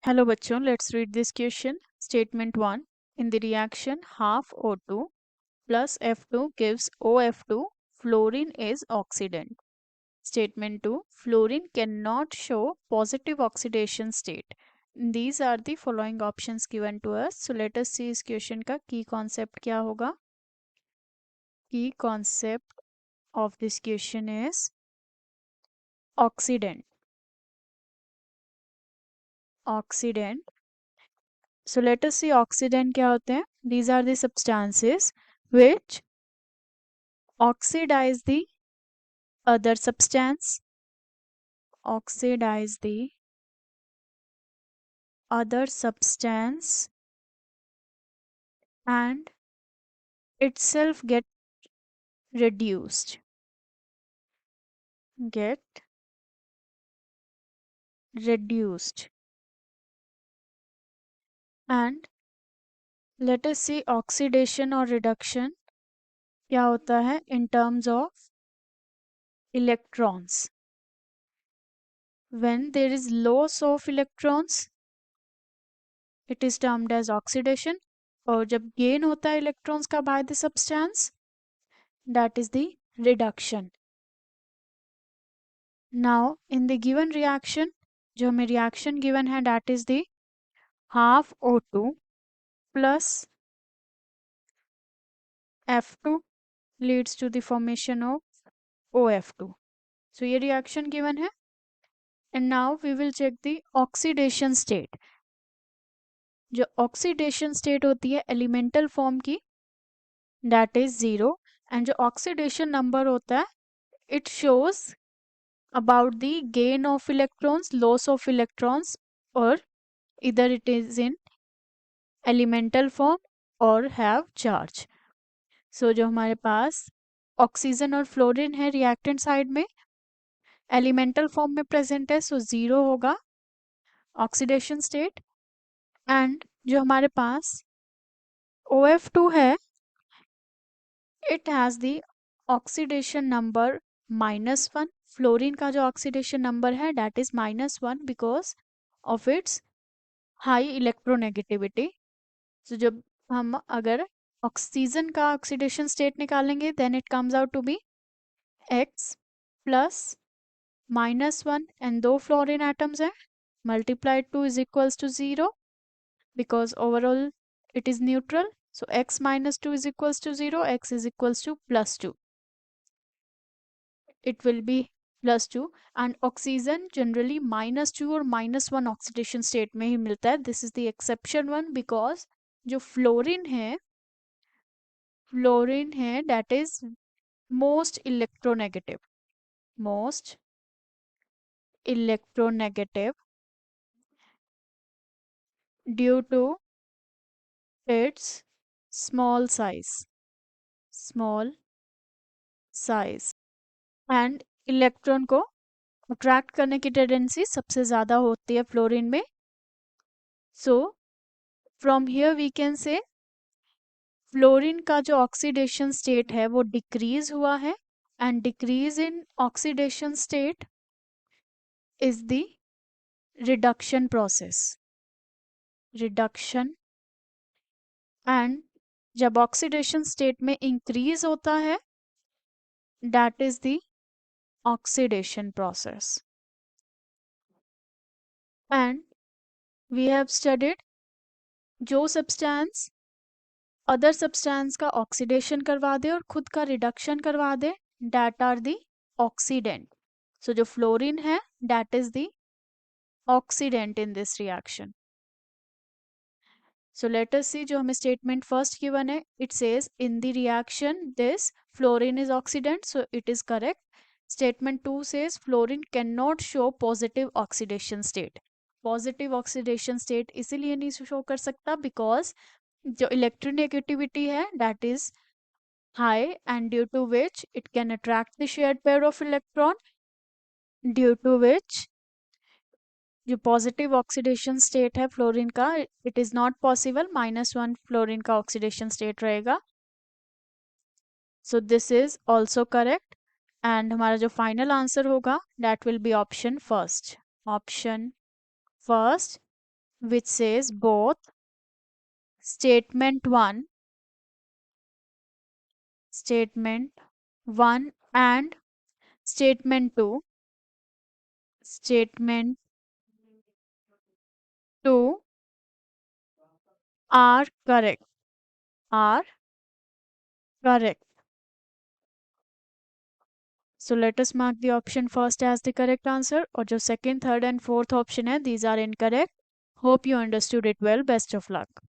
Hello बच्चों, let's read this question. Statement 1. In the reaction half O2 plus F2 gives OF2, fluorine is oxidant. Statement 2. Fluorine cannot show positive oxidation state. These are the following options given to us. So let us see इस question का key concept क्या होगा. Key concept of this question is oxidant. Oxidant. So let us see oxidant क्या होते हैं. These are the substances which oxidize the other substance, oxidize the other substance and itself reduced get reduced. And let us see oxidation or reduction क्या होता है in terms of electrons. When there is loss of electrons, it is termed as oxidation. और जब gain होता है electrons का by the substance, that is the reduction. Now in the given reaction, जो हमें reaction given है, that is the half O2 plus F2 leads to the formation of OF2. So ये reaction given है. And now we will check the oxidation state. जो oxidation state होती है elemental form की, that is 0. And जो oxidation number होता है, it shows about the gain of electrons, loss of electrons, or either it is in elemental form or have charge. So जो हमारे पास ऑक्सीजन और फ्लोरीन है रिएक्टेंट साइड में, एलिमेंटल फॉर्म में प्रेजेंट है, सो जीरो होगा ऑक्सीडेशन स्टेट. एंड जो हमारे पास OF2 है, it has the oxidation number -1. Fluorine का जो ऑक्सीडेशन नंबर है that is -1 because of its high electronegativity. So जब हम अगर ऑक्सीजन का ऑक्सीडेशन स्टेट निकालेंगे then it comes out to be X plus -1 and दो फ्लोरीन एटम्स हैं, multiplied 2 is equals to 0 because overall it is neutral. So x minus 2 is equals to 0, x is equals to plus 2. It will be plus 2. And oxygen generally -2 और -1 oxidation state में ही मिलता है. This is the exception one because जो fluorine है that is most electronegative due to its small size and electron को attract करने की tendency सबसे ज़्यादा होती है फ्लोरीन में. So from here we can say fluorine का जो ऑक्सीडेशन स्टेट है वो डिक्रीज हुआ है and decrease in oxidation state is the reduction and जब ऑक्सीडेशन स्टेट में इंक्रीज होता है that is the oxidation process. And we have studied जो सब्सटेंस अदर सब्सटेंस का ऑक्सीडेशन करवा दे और खुद का रिडक्शन करवा दे, that are the oxidant. So जो फ्लोरीन है that is the oxidant in this reaction. So let us see जो हमें स्टेटमेंट फर्स्ट गिवन है, it says in the reaction this fluorine is oxidant, so it is correct. Statement 2 says fluorine can not show positive oxidation state. Positive oxidation state इसीलिए नहीं show कर सकता because जो electronegativity है that is high and due to which it can attract the shared pair of electron, due to which जो positive oxidation state है fluorine का it is not possible, -1 fluorine का ऑक्सीडेशन स्टेट रहेगा. So this is also correct and हमारा जो final answer होगा that will be option first. which says both statement 1, statement 1 and statement 2, statement 2 are correct, are correct. So let us mark the option first as the correct answer, और जो second, third and fourth option है, these are incorrect. Hope you understood it well. Best of luck.